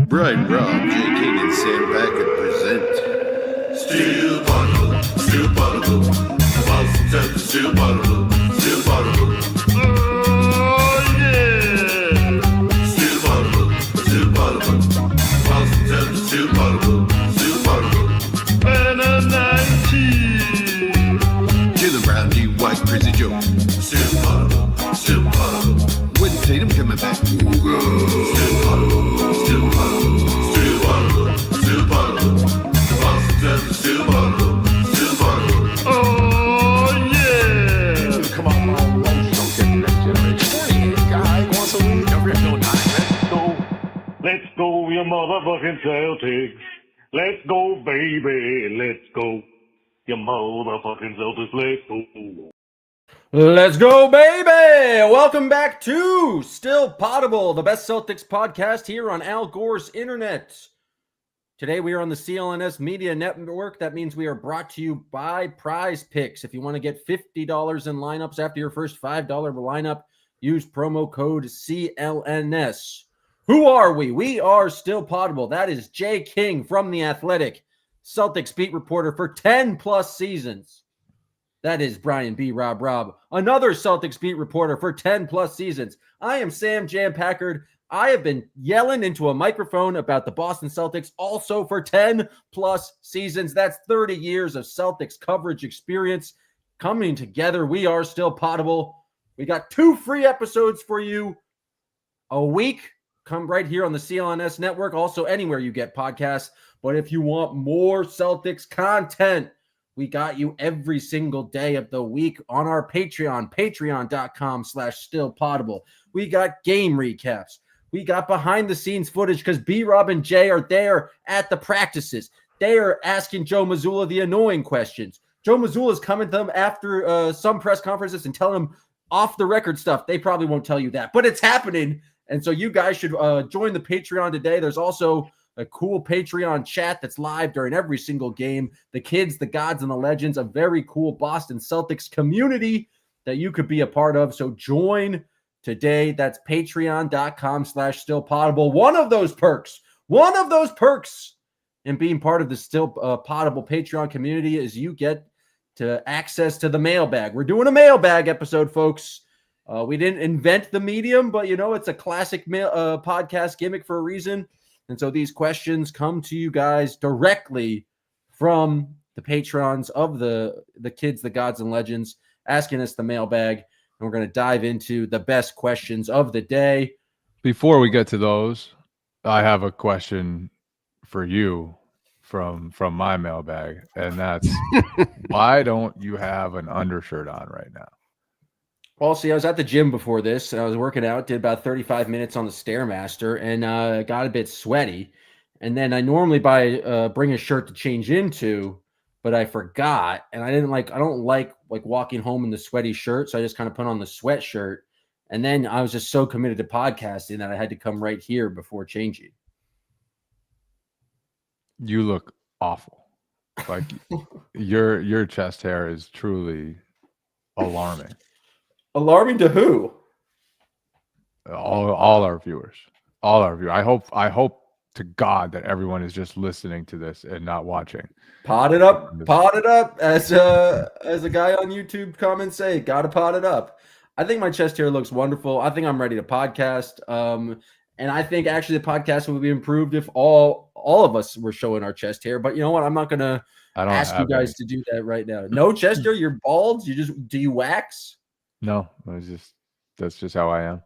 Brian Robb, J. King, and Sam Packard present Still Poddable, Still Poddable, Boston Celtics, Still Poddable, Still Poddable. Oh yeah! Still Poddable, Still Poddable, Boston Celtics, Still Poddable, Still Poddable. And a 19. Jalen Brown, D. White, Crazy Joe. Still Poddable, Still Poddable. When Tatum coming back. Still Poddable, Still Poddable, Still Poddable, Still Poddable. Boston Celtics, Still Poddable, Still Poddable. Oh yeah! Come on, don't get the next generation. 48 guy wants to win. Every no time. Let's go, you motherfucking Celtics. Let's go, baby. Let's go. You motherfucking Celtics. Let's go. Let's go, baby! Welcome back to Still Poddable, the best Celtics podcast here on Al Gore's internet. Today we are on the CLNS Media Network. That means we are brought to you by Prize Picks. If you want to get $50 in lineups after your first $5 lineup, use promo code CLNS. Who are we? We are Still Poddable. That is Jay King from The Athletic, Celtics beat reporter for 10 plus seasons. That is Brian B. Robb, another Celtics beat reporter for 10 plus seasons. I am Sam J. Packard. I have been yelling into a microphone about the Boston Celtics also for 10 plus seasons. That's 30 years of Celtics coverage experience coming together. We are Still Poddable. We got 2 free episodes for you a week. Come right here on the CLNS network, also anywhere you get podcasts. But if you want more Celtics content, we got you every single day of the week on our Patreon, patreon.com/stillpoddable. We got game recaps. We got behind the scenes footage because B-Rob and Jay are there at the practices. They are asking Joe Mazzulla the annoying questions. Joe Mazzulla is coming to them after some press conferences and telling them off the record stuff. They probably won't tell you that, but it's happening. And so you guys should join the Patreon today. There's also a cool Patreon chat that's live during every single game. The kids, the gods, and the legends, a very cool Boston Celtics community that you could be a part of. So join today. That's patreon.com/stillpoddable. One of those perks in being part of the Still Poddable Patreon community is you get to access to the mailbag. We're doing a mailbag episode, folks. We didn't invent the medium, but it's a classic podcast gimmick for a reason. And so these questions come to you guys directly from the patrons of the kids, the gods, and legends, asking us the mailbag. And we're going to dive into the best questions of the day. Before we get to those, I have a question for you from my mailbag. And that's, why don't you have an undershirt on right now? Well, see, I was at the gym before this, and I was working out, did about 35 minutes on the Stairmaster, and got a bit sweaty. And then I normally bring a shirt to change into, but I forgot, and I don't like walking home in the sweaty shirt, so I just kind of put on the sweatshirt. And then I was just so committed to podcasting that I had to come right here before changing. You look awful. Like your chest hair is truly alarming. Alarming to who? All our viewers. I hope to God that everyone is just listening to this and not watching. Pot it up. As a guy on YouTube comments say, gotta pot it up. I think my chest hair looks wonderful. I think I'm ready to podcast. And I think actually the podcast would be improved if all of us were showing our chest hair. But you know what? I'm not gonna ask you guys to do that right now. No chest hair. You're bald. Do you wax? No, that's just how I am.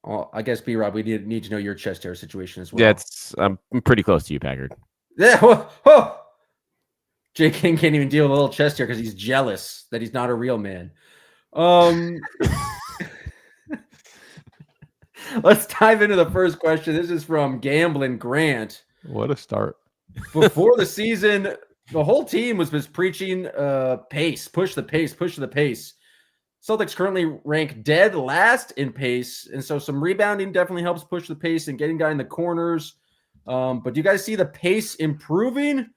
Well, I guess B-Rob, we need to know your chest hair situation as well. Yeah, I'm pretty close to you, Packard. Yeah. Whoa. Jay King can't even deal with a little chest hair because he's jealous that he's not a real man. Let's dive into the first question. This is from Gamblin' Grant. What a start. Before the season, the whole team was preaching pace, push the pace. Celtics currently rank dead last in pace, and so some rebounding definitely helps push the pace and getting guy in the corners. But do you guys see the pace improving,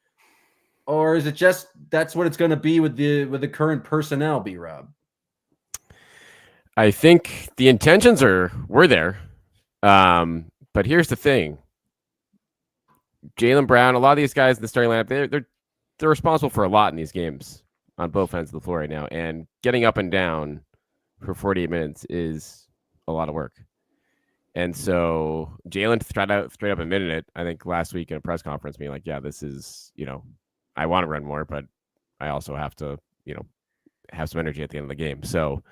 or is it just that's what it's going to be with the current personnel? B-Rob, I think the intentions were there, but here's the thing: Jaylen Brown, a lot of these guys in the starting lineup, they're responsible for a lot in these games on both ends of the floor right now. And getting up and down for 48 minutes is a lot of work. And so Jaylen straight up admitted it, I think, last week in a press conference, being like, yeah, this is, I want to run more, but I also have to, have some energy at the end of the game. So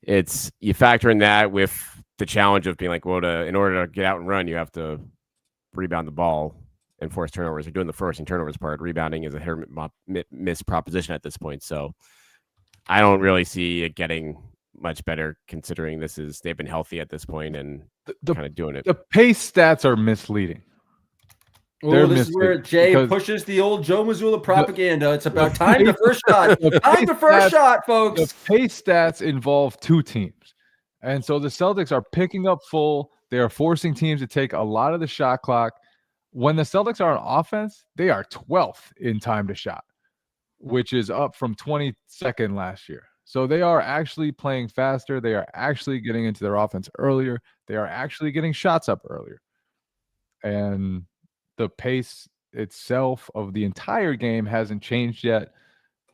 you factor in that with the challenge of being like, well, in order to get out and run, you have to rebound the ball and force turnovers. You're doing the forcing turnovers part. Rebounding is a hit miss proposition at this point. So I don't really see it getting much better, considering they've been healthy at this point and kind of doing it. The pace stats are misleading. Oh, this is where Jay pushes the old Joe Mazzulla propaganda. It's about time to first shot. Time to first shot, folks. The pace stats involve two teams. And so the Celtics are picking up full. They are forcing teams to take a lot of the shot clock. When the Celtics are on offense, they are 12th in time to shot, which is up from 22nd last year. So they are actually playing faster. They are actually getting into their offense earlier. They are actually getting shots up earlier. And the pace itself of the entire game hasn't changed yet,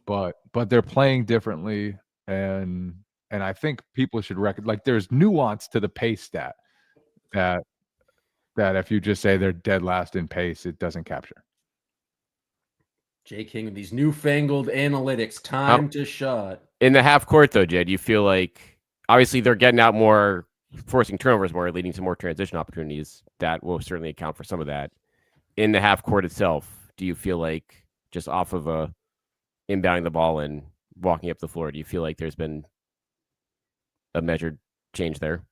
but they're playing differently. And I think people should recognize, there's nuance to the pace stat that if you just say they're dead last in pace, it doesn't capture. Jay King with these newfangled analytics, time to shot. In the half court, though, Jay, do you feel like, obviously they're getting out more, forcing turnovers more, leading to more transition opportunities. That will certainly account for some of that. In the half court itself, do you feel like, just off of inbounding the ball and walking up the floor, do you feel like there's been a measured change there?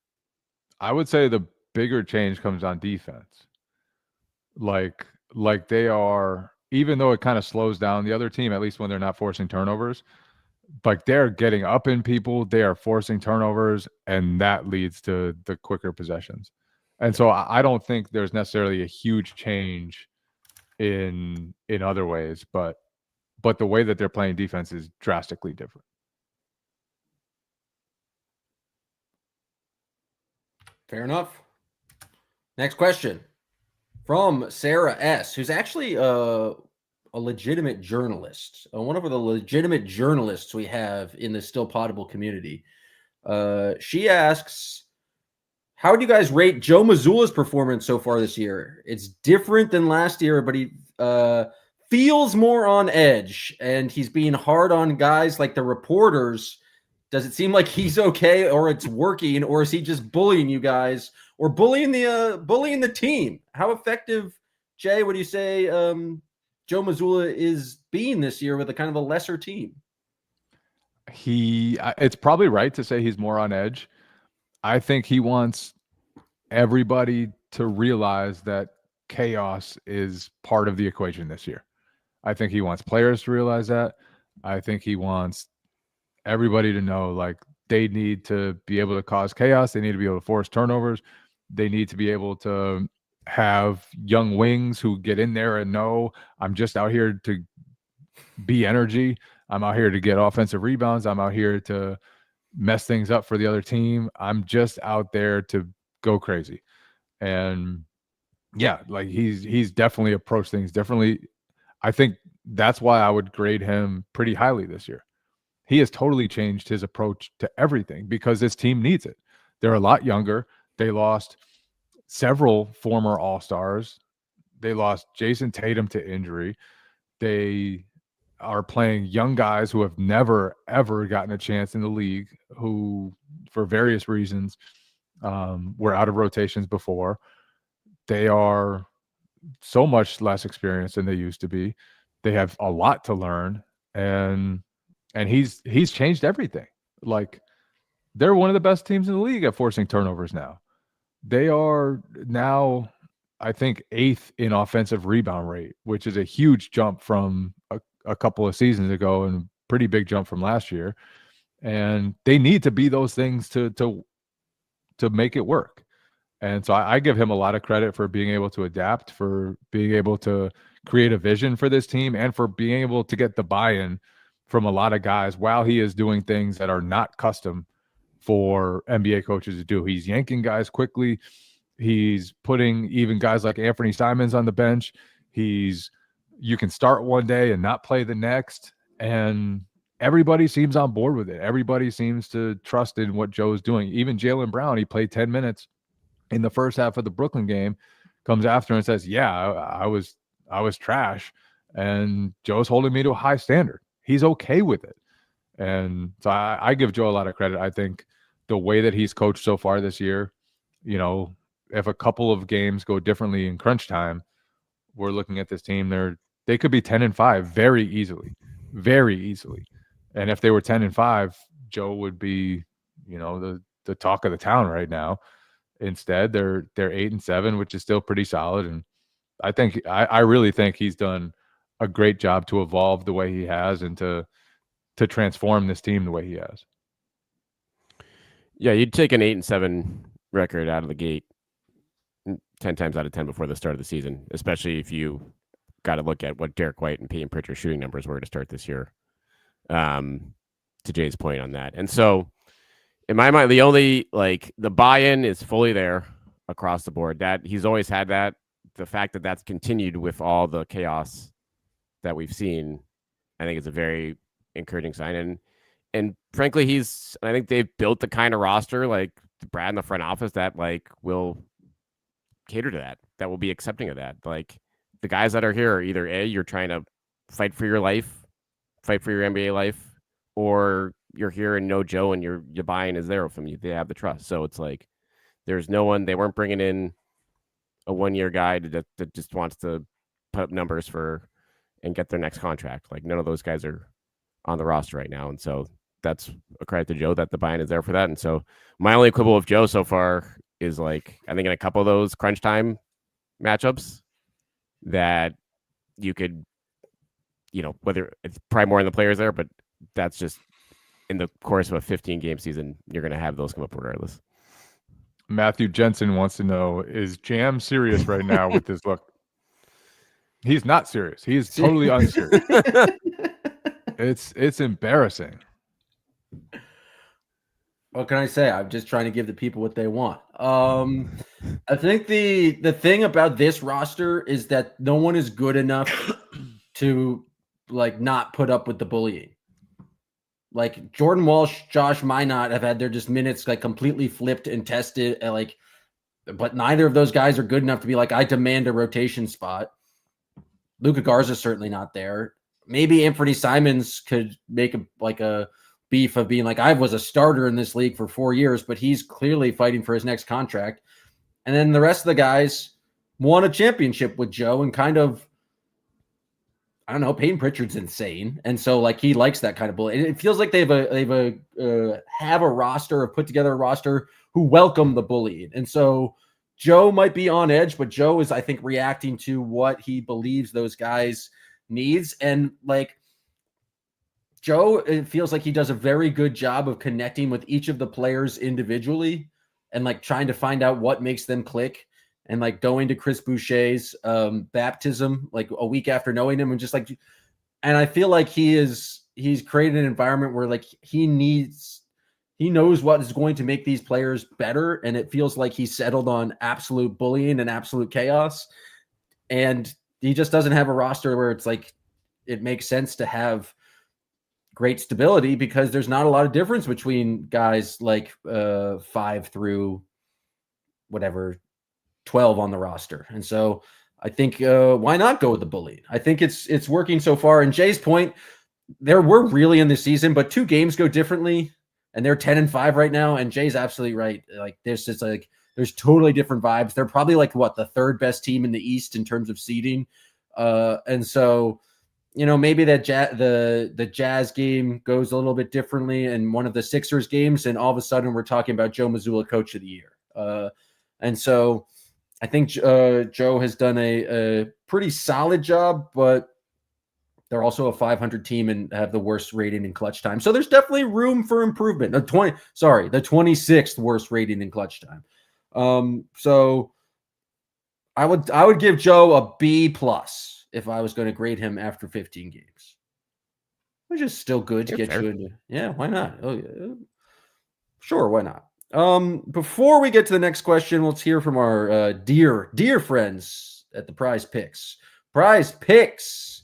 I would say the bigger change comes on defense. Like they are, even though it kind of slows down the other team, at least when they're not forcing turnovers, like they're getting up in people, they are forcing turnovers, and that leads to the quicker possessions. And so I don't think there's necessarily a huge change in other ways, but the way that they're playing defense is drastically different. Fair enough. Next question from Sarah S., who's actually a legitimate journalist, one of the legitimate journalists we have in the Still Poddable community. She asks, how do you guys rate Joe Mazzulla's performance so far this year? It's different than last year, but he feels more on edge, and he's being hard on guys like the reporters. Does it seem like he's okay, or it's working, or is he just bullying you guys, or bullying the team? How effective, Jay, would you say Joe Mazzulla is being this year with a kind of a lesser team? It's probably right to say he's more on edge. I think he wants everybody to realize that chaos is part of the equation this year. I think he wants players to realize that. I think he wants everybody to know, like, they need to be able to cause chaos. They need to be able to force turnovers. They need to be able to have young wings who get in there and know, I'm just out here to be energy. I'm out here to get offensive rebounds. I'm out here to mess things up for the other team. I'm just out there to go crazy. And yeah, like he's definitely approached things differently. I think that's why I would grade him pretty highly this year. He has totally changed his approach to everything because this team needs it. They're a lot younger. They lost several former All-Stars. They lost Jason Tatum to injury. They are playing young guys who have never, ever gotten a chance in the league, who, for various reasons, were out of rotations before. They are so much less experienced than they used to be. They have a lot to learn, and he's changed everything. Like, they're one of the best teams in the league at forcing turnovers now. They are now, I think, 8th in offensive rebound rate, which is a huge jump from a couple of seasons ago and a pretty big jump from last year. And they need to be those things to make it work. And so I give him a lot of credit for being able to adapt, for being able to create a vision for this team, and for being able to get the buy-in from a lot of guys while he is doing things that are not custom for NBA coaches to do. He's yanking guys quickly. He's putting even guys like Anthony Simons on the bench. You can start one day and not play the next, and everybody seems on board with it. Everybody seems to trust in what Joe's doing. Even Jaylen Brown, he played 10 minutes in the first half of the Brooklyn game, comes after and says, yeah, I was trash, and Joe's holding me to a high standard. He's okay with it. And so I give Joe a lot of credit. I think the way that he's coached so far this year, if a couple of games go differently in crunch time, we're looking at this team. They could be 10-5 very easily. And if they were 10-5, Joe would be, the talk of the town right now. Instead, they're 8-7, which is still pretty solid. And I really think he's done a great job to evolve the way he has and to transform this team the way he has. Yeah, you'd take an 8-7 record out of the gate 10 times out of 10 before the start of the season, especially if you got to look at what Derek White and Peyton Pritchard's shooting numbers were to start this year. To Jay's point on that. And so in my mind, the only the buy-in is fully there across the board. That he's always had that. The fact that that's continued with all the chaos that we've seen, I think is a very encouraging sign. And frankly, I think they've built the kind of roster, like Brad in the front office, that will cater to that will be accepting of that. Like the guys that are here are either you're trying to fight for your life, fight for your NBA life, or you're here and know Joe and your buy-in is there from you. They have the trust. So it's like there's no one. They weren't bringing in a one-year guy that just wants to put up numbers and get their next contract. Like none of those guys are on the roster right now, and so that's a credit to Joe that the buy-in is there for that. And so my only quibble with Joe so far is I think in a couple of those crunch time matchups that you could, whether it's probably more in the players there, but that's just in the course of a 15-game season, you're going to have those come up regardless. Matthew Jensen wants to know, is Jam serious right now with this look? He's not serious. He is totally unserious. It's embarrassing. What can I say? I'm just trying to give the people what they want. I think the thing about this roster is that no one is good enough to not put up with the bullying. Like Jordan Walsh, Josh Minot have had their just minutes completely flipped and tested. But neither of those guys are good enough to be I demand a rotation spot. Luka Garza's certainly not there. Maybe Anthony Simons could make a beef of being I was a starter in this league for 4 years, but he's clearly fighting for his next contract. And then the rest of the guys won a championship with Joe and kind of, I don't know, Peyton Pritchard's insane. And so he likes that kind of bully. It feels like they have a roster or put together a roster who welcome the bullying. And so Joe might be on edge, but Joe is, I think, reacting to what he believes those guys needs. And Joe, it feels like he does a very good job of connecting with each of the players individually and trying to find out what makes them click, and going to Chris Boucher's baptism a week after knowing him and just and I feel like he's created an environment where he knows what is going to make these players better, and it feels like he's settled on absolute bullying and absolute chaos, and he just doesn't have a roster where it's it makes sense to have great stability, because there's not a lot of difference between guys 5 through 12 on the roster. And so I think why not go with the bully? I think it's working so far. And Jay's point, we're really in the season, but 2 games go differently, and they're 10-5 right now. And Jay's absolutely right. This is there's totally different vibes. They're probably the third best team in the East in terms of seeding. And so, maybe that the Jazz game goes a little bit differently in one of the Sixers games, and all of a sudden we're talking about Joe Mazzulla Coach of the Year. And so I think Joe has done a pretty solid job, but they're also a 500 team and have the worst rating in clutch time. So there's definitely room for improvement. The 26th worst rating in clutch time. So I would give Joe a B+ if I was going to grade him after 15 games, which is still good to get you into. Yeah, why not? Oh, yeah. Sure, why not? Before we get to the next question, let's hear from our dear friends at the Prize Picks. Prize Picks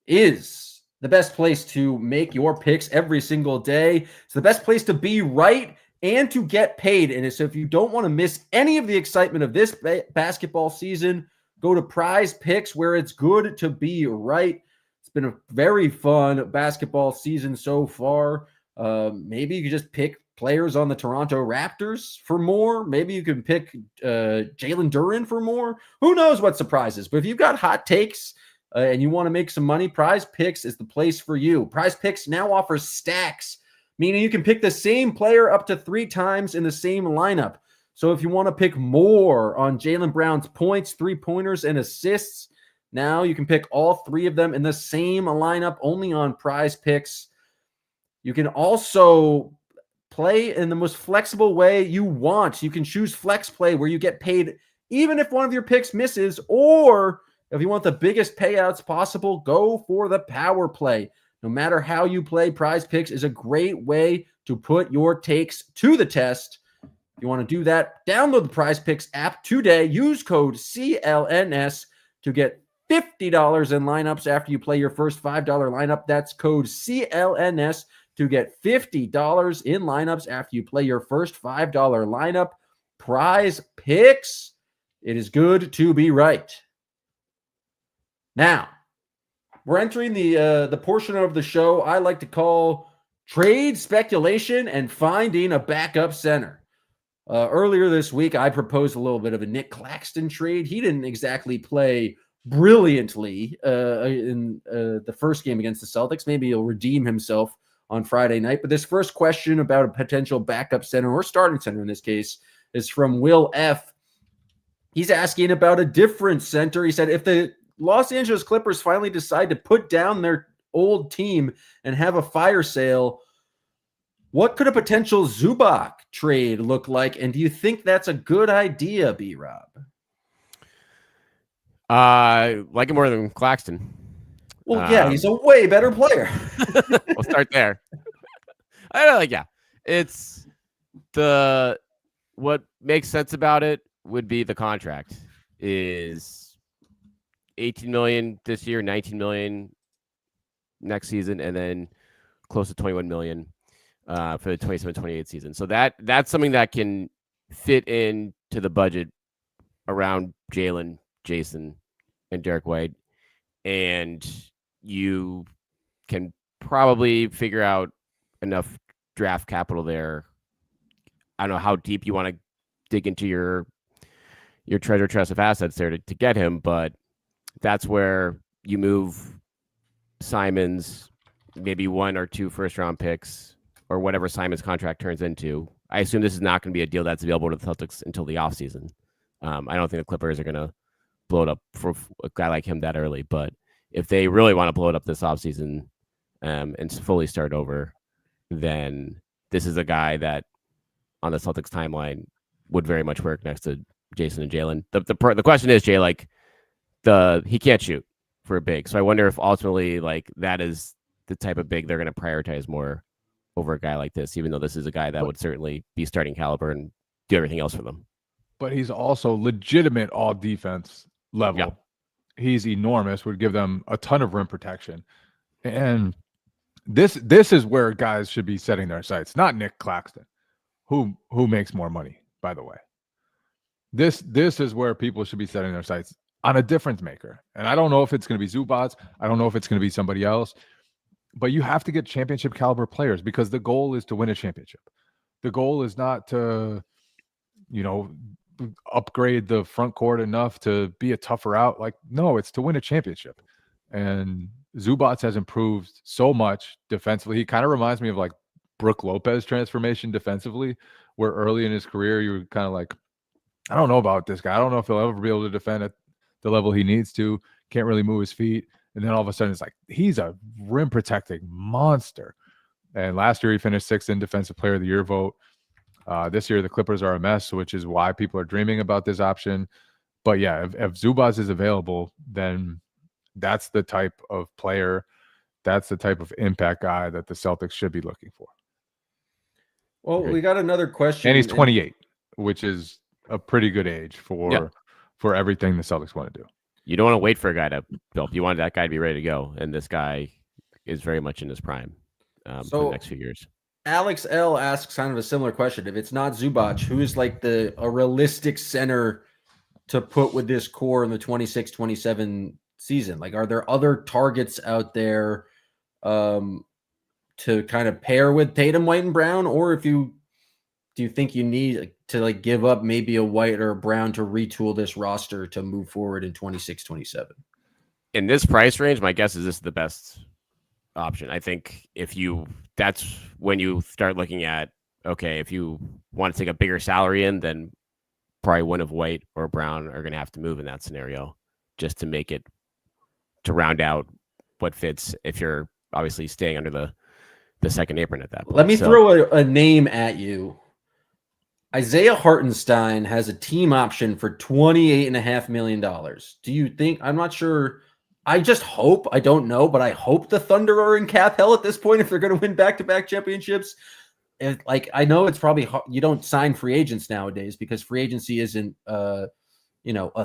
is the best place to make your picks every single day. It's the best place to be right and to get paid. And so if you don't want to miss any of the excitement of this basketball season, go to Prize Picks, where it's good to be right. It's been a very fun basketball season so far. Maybe you could just pick players on the Toronto Raptors for more. Maybe you can pick Jalen Duren for more. Who knows what surprises? But if you've got hot takes and you want to make some money, Prize Picks is the place for you. Prize Picks now offers stacks, meaning you can pick the same player up to 3 times in the same lineup. So if you want to pick more on Jaylen Brown's points, 3-pointers, and assists, now you can pick all 3 of them in the same lineup only on Prize Picks. You can also play in the most flexible way you want. You can choose flex play, where you get paid even if one of your picks misses, or if you want the biggest payouts possible, go for the power play. No matter how you play, Prize Picks is a great way to put your takes to the test. If you want to do that, download the Prize Picks app today. Use code CLNS to get $50 in lineups after you play your first $5 lineup. That's code CLNS to get $50 in lineups after you play your first $5 lineup. Prize Picks. It is good to be right. Now, we're entering the portion of the show I like to call trade speculation and finding a backup center. Earlier this week, I proposed a little bit of a Nick Claxton trade. He didn't exactly play brilliantly in the first game against the Celtics. Maybe he'll redeem himself on Friday night. But this first question about a potential backup center, or starting center in this case, is from Will F. He's asking about a different center. He said, if the Los Angeles Clippers finally decide to put down their old team and have a fire sale, what could a potential Zubac trade look like? And do you think that's a good idea, B-Rob? Like it more than Claxton. Well, yeah, he's a way better player. We'll start there. I don't know, like, yeah. It's what makes sense about it would be the contract is $18 million this year, $19 million next season, and then close to $21 million for the 27-28 season. So that's something that can fit into the budget around Jalen, Jason, and Derek White, and you can probably figure out enough draft capital there. I don't know how deep you want to dig into your treasure chest of assets there to get him, but that's where you move Simon's, maybe 1 or 2 first-round picks, or whatever Simon's contract turns into. I assume this is not going to be a deal that's available to the Celtics until the offseason. I don't think the Clippers are going to blow it up for a guy like him that early, but if they really want to blow it up this offseason and fully start over, then this is a guy that on the Celtics timeline would very much work next to Jason and Jalen. The question is, Jay, like he can't shoot for a big. So I wonder if ultimately like that is the type of big they're going to prioritize more over a guy like this, even though this is a guy that would certainly be starting caliber and do everything else for them. But he's also legitimate all defense level. Yeah. He's enormous, would give them a ton of rim protection. And this is where guys should be setting their sights, not Nick Claxton, who makes more money, by the way. This is where people should be setting their sights, on a difference maker. And I don't know if it's going to be Zubac. I don't know if it's going to be somebody else. But you have to get championship caliber players, because the goal is to win a championship. The goal is not to, upgrade the front court enough to be a tougher out. Like, no, it's to win a championship. And Zubac has improved so much defensively. He kind of reminds me of like Brook Lopez transformation defensively, where early in his career you were kind of like, I don't know about this guy. I don't know if he'll ever be able to defend at the level he needs to. Can't really move his feet. And then all of a sudden it's like, he's a rim protecting monster. And last year he finished 6th in Defensive Player of the Year vote. This year the Clippers are a mess, which is why people are dreaming about this option. But yeah, if Zubac is available, then that's the type of player, that's the type of impact guy that the Celtics should be looking for. Well, we got another question. And he's 28, which is a pretty good age for everything the Celtics want to do. You don't want to wait for a guy to build. You want that guy to be ready to go, and this guy is very much in his prime for the next few years. Alex L asks kind of a similar question. If it's not Zubac, who is like a realistic center to put with this core in the 26-27 season? Like, are there other targets out there to kind of pair with Tatum, White, and Brown? Or do you think you need to like give up maybe a White or a Brown to retool this roster to move forward in 26-27? In this price range, my guess is this is the best option. I think that's when you start looking at, okay, if you want to take a bigger salary in, then probably one of White or Brown are going to have to move in that scenario just to make it, to round out what fits if you're obviously staying under the second apron at that point. Let me throw a name at you. Isaiah Hartenstein has a team option for $28.5 million. Do you think, I'm not sure, I just hope, I don't know, but I hope the Thunder are in cap hell at this point if they're going to win back-to-back championships. I know it's probably hard, you don't sign free agents nowadays because free agency isn't a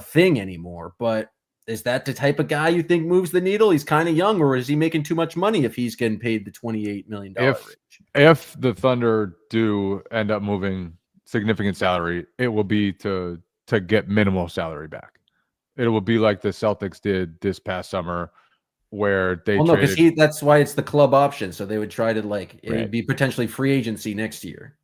thing anymore, but is that the type of guy you think moves the needle? He's kind of young, or is he making too much money if he's getting paid the $28 million range? If the Thunder do end up moving significant salary, it will be to get minimal salary back. It will be like the Celtics did this past summer, where they because that's why it's the club option. So they would try to it would be potentially free agency next year.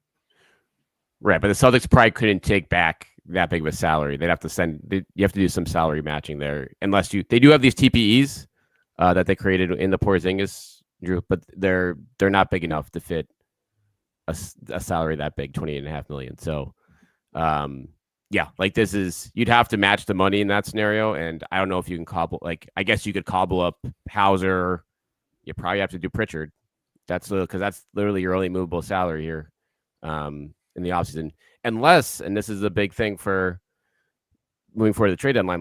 Right, but the Celtics probably couldn't take back that big of a salary. They'd have to you have to do some salary matching there, unless they do have these TPEs that they created in the Porzingis group, but they're not big enough to fit a salary that big, $28.5 million. So, this is, you'd have to match the money in that scenario, and I don't know if you can cobble. I guess you could cobble up Hauser. You probably have to do Pritchard. Because that's literally your only movable salary here in the offseason. Unless, and this is a big thing for moving forward to the trade deadline,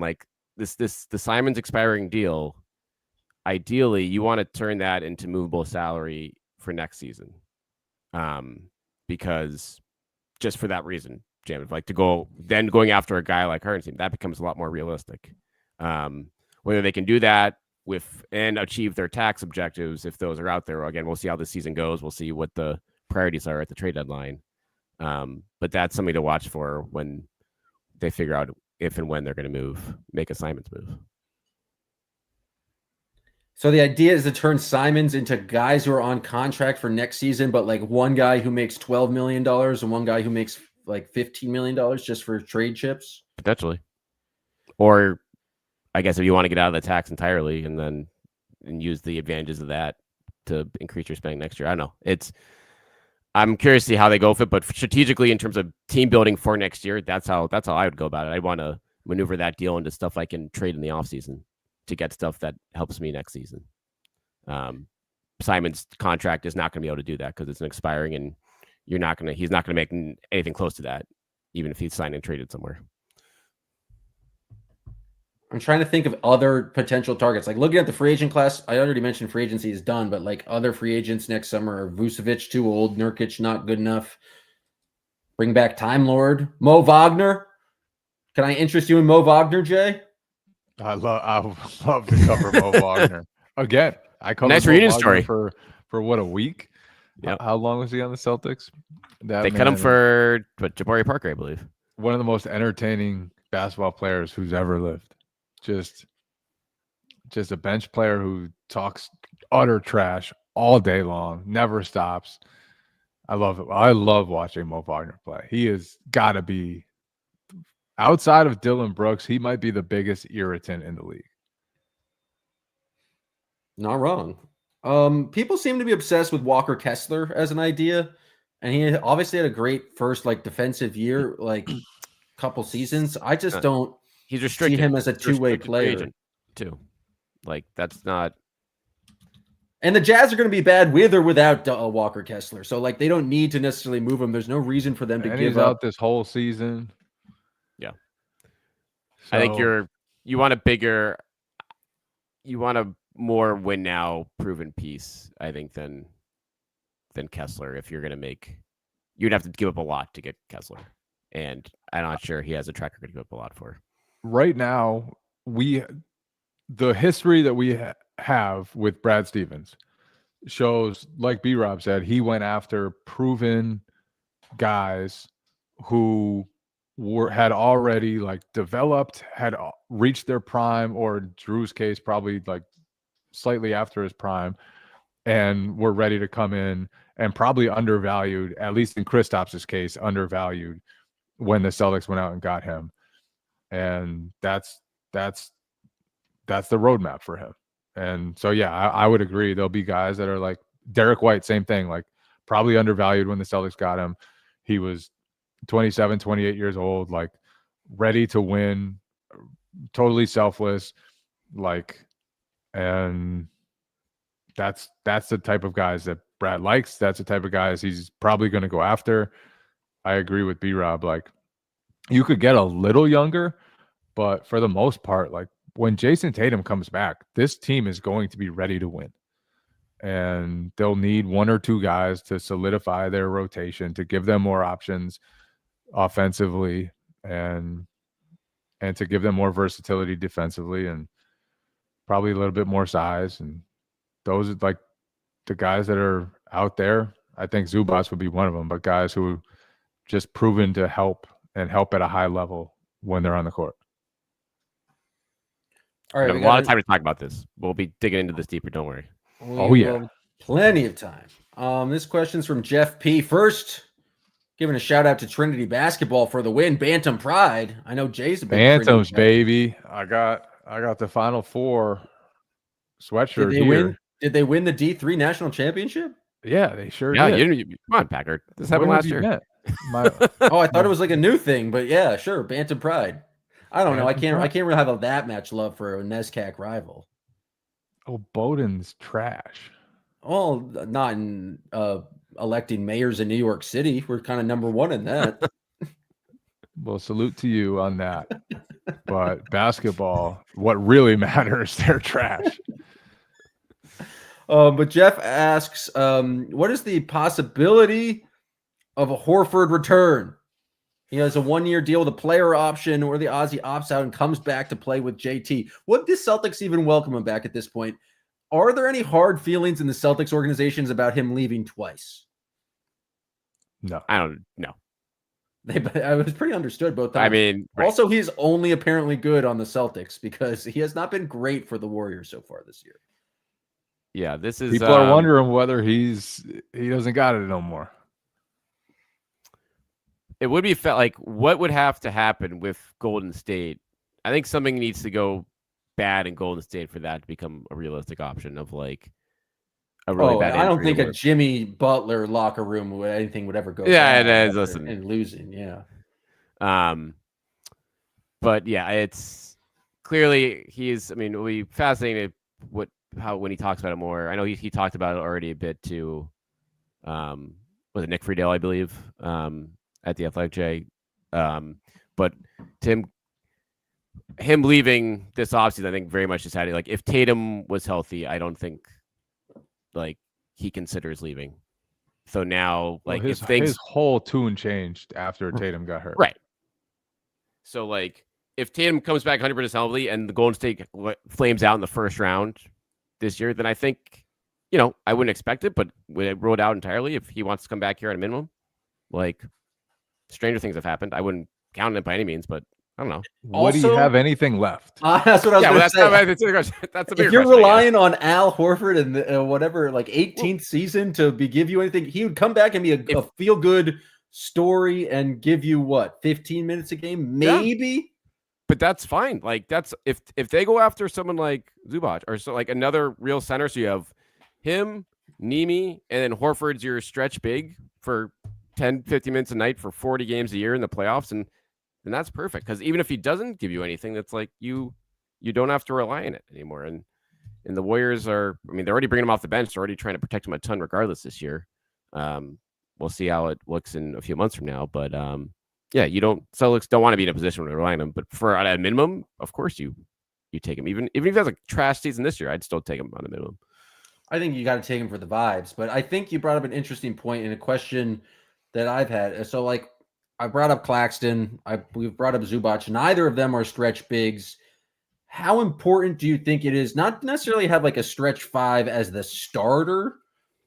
the Simons expiring deal, ideally you want to turn that into movable salary for next season. Because just for that reason, Jam, going after a guy like Hartenstein, that becomes a lot more realistic. Whether they can do that and achieve their tax objectives, if those are out there, again, we'll see how the season goes. We'll see what the priorities are at the trade deadline. But that's something to watch for when they figure out if and when they're going to make a Simons move. So the idea is to turn Simons into guys who are on contract for next season, but one guy who makes $12 million and one guy who makes $15 million just for trade chips? Potentially. Or I guess if you want to get out of the tax entirely and use the advantages of that to increase your spending next year. I don't know. I'm curious to see how they go with it, but strategically in terms of team building for next year, that's how I would go about it. I want to maneuver that deal into stuff I can trade in the offseason to get stuff that helps me next season. Simon's contract is not going to be able to do that because it's an expiring, and he's not going to make anything close to that, even if he's signed and traded somewhere. I'm trying to think of other potential targets. Looking at the free agent class, I already mentioned free agency is done, but other free agents next summer are Vucevic too old, Nurkic not good enough. Bring back Time Lord, Mo Wagner. Can I interest you in Mo Wagner, Jay? I would love to cover Mo Wagner again. I covered nice Mo reunion Wagner story for what, a week? Yep. How long was he on the Celtics? They cut him for Jabari Parker, I believe. One of the most entertaining basketball players who's ever lived. Just a bench player who talks utter trash all day long, never stops. I love it. I love watching Mo Wagner play. He has got to be, outside of Dylan Brooks, he might be the biggest irritant in the league. Not wrong. People seem to be obsessed with Walker Kessler as an idea, and he obviously had a great first defensive year, couple seasons. I just don't. He's restricted. See him as a two-way player too. That's not. And the Jazz are going to be bad with or without Walker Kessler, so they don't need to necessarily move him. There's no reason for them to give up out this whole season. Yeah, so, I think you want a more win now proven piece, I think, than Kessler if you're going to make you'd have to give up a lot to get Kessler, and I'm not sure he has a track record to give up a lot for. Right now, the history that we have with Brad Stevens shows, like B Rob said, he went after proven guys who had already like developed, had reached their prime, or Drew's case probably like slightly after his prime, and were ready to come in and probably undervalued, at least in Kristaps's case, undervalued when the Celtics went out and got him. And that's the roadmap for him. And so, yeah, I would agree. There'll be guys that are like Derek White, same thing, like probably undervalued when the Celtics got him. He was 27, 28 years old, like ready to win, totally selfless, like, and that's the type of guys that Brad likes. That's the type of guys he's probably going to go after. I agree with B-Rob. Like, you could get a little younger, but for the most part, like when Jason Tatum comes back, this team is going to be ready to win. And they'll need one or two guys to solidify their rotation, to give them more options offensively, and to give them more versatility defensively, and probably a little bit more size. And those are like the guys that are out there. I think Zubac would be one of them, but guys who just proven to help and help at a high level when they're on the court. All right, We have a lot of time to talk about this. We'll be digging into this deeper. Don't worry. Plenty of time. This question's from Jeff P. First, giving a shout out to Trinity Basketball for the win. Bantam Pride. I know Jay's a big Bantams, Trinity baby. I got the Final Four sweatshirt Did they here. win? Did they win the D3 national championship? Yeah, they sure Yeah, did. come on, Packard. This happened last year. Oh, I thought it was like a new thing, but yeah, sure. Bantam Pride. I don't know. I can't really have that much love for a NESCAC rival. Oh, Bowden's trash. Oh, not in electing mayors in New York City. We're kind of number one in that. Well, salute to you on that. But basketball, what really matters, they're trash. But Jeff asks, what is the possibility of a Horford return? He has a 1-year deal with a player option, or the Aussie opts out and comes back to play with JT. Would the Celtics even welcome him back at this point? Are there any hard feelings in the Celtics organizations about him leaving twice? No. I don't know. I was pretty understood both times. I mean, also, he's only apparently good on the Celtics because he has not been great for the Warriors so far this year. Yeah, this is. People are wondering whether he doesn't got it no more. It would be like, what would have to happen with Golden State? I think something needs to go bad in Golden State for that to become a realistic option of like a really bad. I don't think a Jimmy Butler locker room would ever go. Yeah, it is. Listen, and losing, yeah. But yeah, it's clearly he's. I mean, it'll be fascinating when he talks about it more. I know he talked about it already a bit too. Was it Nick Friedel, I believe, at the Athletic J. But him leaving this offseason, I think very much decided, like, if Tatum was healthy, I don't think like he considers leaving. So now, like, his whole tune changed after Tatum got hurt. Right. So like, if Tatum comes back 100% healthy and the Golden State flames out in the first round this year, then I think, I wouldn't expect it, but would it rule it out entirely if he wants to come back here at a minimum? Like, stranger things have happened. I wouldn't count it by any means, but I don't know. Would he have anything left? That's what I was going to say. That's a bigger if you're question, relying on Al Horford and the, whatever, like 18th season to give you anything, he would come back and be a feel-good story and give you, 15 minutes a game? Maybe? Yeah. But that's fine. Like, that's if they go after someone like Zubac or so, like another real center, so you have him, Nemi, and then Horford's your stretch big for 10, 15 minutes a night for 40 games a year in the playoffs, and that's perfect. Because even if he doesn't give you anything, that's like you don't have to rely on it anymore. And the Warriors are, I mean, they're already bringing him off the bench. They're already trying to protect him a ton regardless this year. We'll see how it looks in a few months from now. But Celtics don't want to be in a position where they're relying on him. But at a minimum, of course you take him. Even if he has a trash season this year, I'd still take him on the minimum. I think you got to take him for the vibes. But I think you brought up an interesting point in a question that I've had. So like I brought up Claxton, we've brought up Zubac. Neither of them are stretch bigs. How important do you think it is not necessarily have like a stretch five as the starter,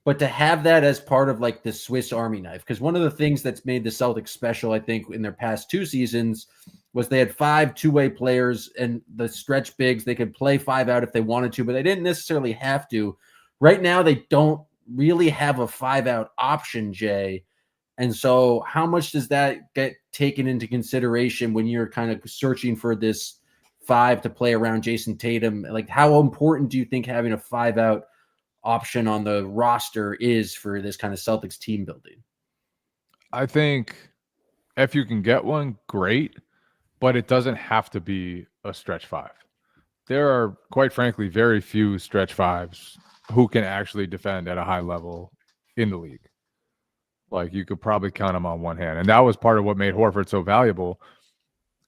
but to have that as part of like the Swiss Army knife? Because one of the things that's made the Celtics special, I think, in their past 2 seasons was they had 5 two-way players, and the stretch bigs, they could play 5 out if they wanted to, but they didn't necessarily have to. Right now, they don't really have a 5-out option, Jay. And so how much does that get taken into consideration when you're kind of searching for this 5 to play around Jason Tatum? Like, how important do you think having a 5-out option on the roster is for this kind of Celtics team building? I think if you can get one, great, but it doesn't have to be a stretch 5. There are, quite frankly, very few stretch 5s who can actually defend at a high level in the league. Like, you could probably count them on one hand. And that was part of what made Horford so valuable.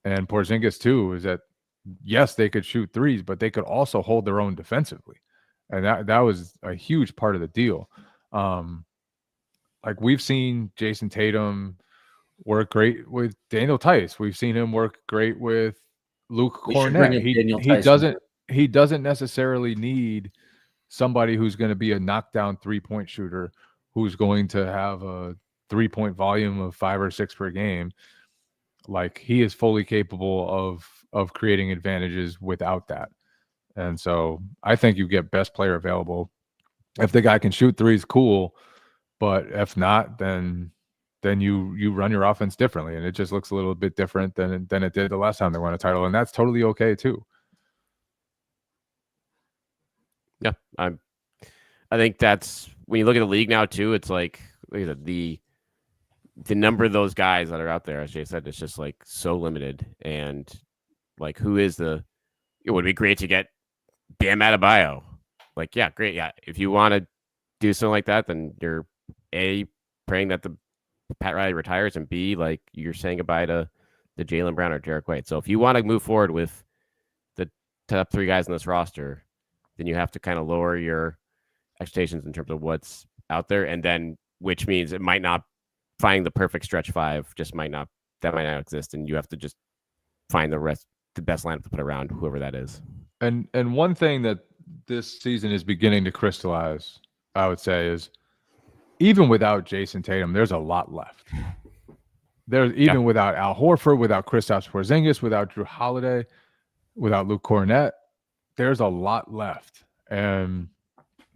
And Porzingis too, is that, yes, they could shoot threes, but they could also hold their own defensively. And that was a huge part of the deal. Like, we've seen Jason Tatum work great with Daniel Tice. We've seen him work great with Luke Cornett. He doesn't necessarily need somebody who's going to be a knockdown 3-point shooter, who's going to have a 3-point volume of 5 or 6 per game. Like, he is fully capable of creating advantages without that. And so I think you get best player available. If the guy can shoot threes, cool. But if not, then you run your offense differently, and it just looks a little bit different than it did the last time they won a title, and that's totally okay too. Yeah, I think that's when you look at the league now too. It's like the number of those guys that are out there, as Jay said, it's just like so limited. And like, who is it would be great to get Bam Adebayo. Like, yeah, great. Yeah, if you want to do something like that, then you're A, praying that the Pat Riley retires, and B, like, you're saying goodbye to the Jaylen Brown or Derek White. So if you want to move forward with the top 3 guys in this roster, then you have to kind of lower your expectations in terms of what's out there, and then which means it might not finding the perfect stretch 5 might not exist, and you have to just find the best lineup to put around whoever that is. And one thing that this season is beginning to crystallize, I would say, is even without Jason Tatum, there's a lot left. There's even without Al Horford, without Kristaps Porzingis, without Drew Holiday, without Luke Cornett, there's a lot left. And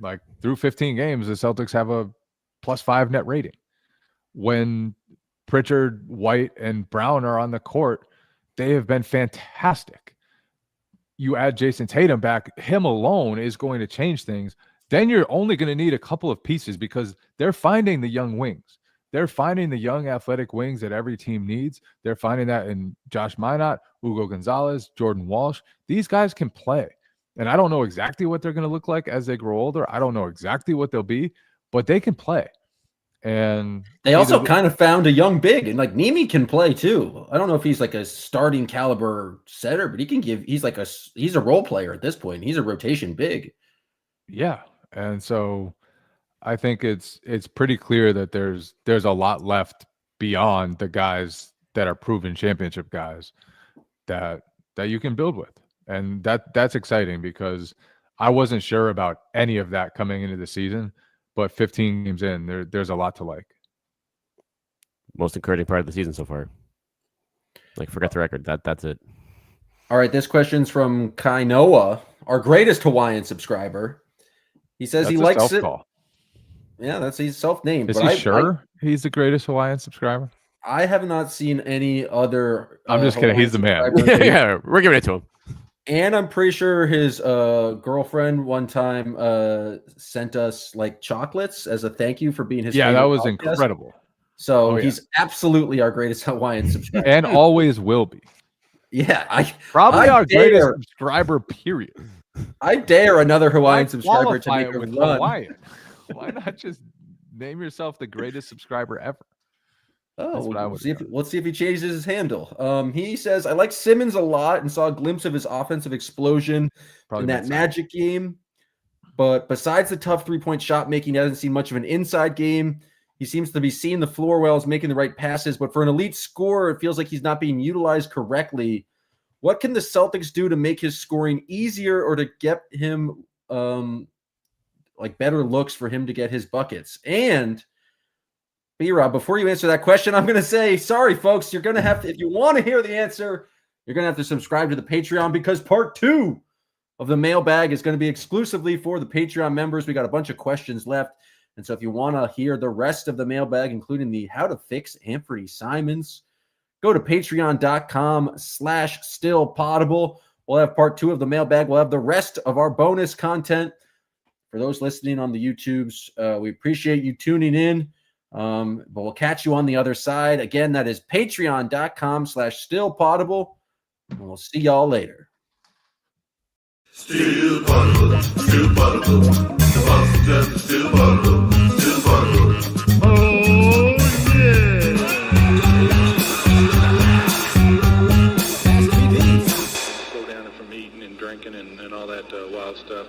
like, through 15 games, the Celtics have a +5 net rating. When Pritchard, White, and Brown are on the court, they have been fantastic. You add Jason Tatum back, him alone is going to change things. Then you're only going to need a couple of pieces, because they're finding the young wings. They're finding the young athletic wings that every team needs. They're finding that in Josh Minott, Hugo Gonzalez, Jordan Walsh. These guys can play. And I don't know exactly what they're going to look like as they grow older. I don't know exactly what they'll be, but they can play. And they also kind of found a young big, and like Nimi can play too. I don't know if he's like a starting caliber setter, but he's a role player at this point. He's a rotation big. Yeah. And so I think it's pretty clear that there's a lot left beyond the guys that are proven championship guys that you can build with. And that's exciting, because I wasn't sure about any of that coming into the season, but 15 games in, there's a lot to like. Most encouraging part of the season so far. Like, forget the record. That's it. All right, this question's from Kainoa, our greatest Hawaiian subscriber. He says he likes it. Yeah, he's self-named. Is he sure he's the greatest Hawaiian subscriber? I have not seen any other. I'm just kidding. He's the man. Yeah, we're giving it to him. And I'm pretty sure his girlfriend one time sent us like chocolates as a thank you for being his. Yeah, that was podcast. Incredible. So he's absolutely our greatest Hawaiian subscriber, and always will be. Yeah, probably our greatest subscriber. Period. I dare another Hawaiian subscriber to make a run. Hawaiian. Why not just name yourself the greatest subscriber ever? Oh, let's see if he changes his handle. He says, I like Simmons a lot and saw a glimpse of his offensive explosion in that Magic game. But besides the tough 3-point shot making, he hasn't seen much of an inside game. He seems to be seeing the floor well, is making the right passes, but for an elite scorer, it feels like he's not being utilized correctly. What can the Celtics do to make his scoring easier or to get him like better looks for him to get his buckets? And B-Rob, before you answer that question, I'm going to say, sorry, folks, you're going to have to, if you want to hear the answer, you're going to have to subscribe to the Patreon, because part 2 of the mailbag is going to be exclusively for the Patreon members. We got a bunch of questions left. And so if you want to hear the rest of the mailbag, including the how to fix Anthony Simons, go to patreon.com/stillpoddable. We'll have part 2 of the mailbag. We'll have the rest of our bonus content. For those listening on the YouTubes, we appreciate you tuning in. But we'll catch you on the other side. Again, that is patreon.com/stillpoddable. And we'll see y'all later. Still Poddable, Still Poddable. The Boston Celtics Still Poddable, Still Poddable. Oh, yeah. Go down from eating and drinking and all that wild stuff.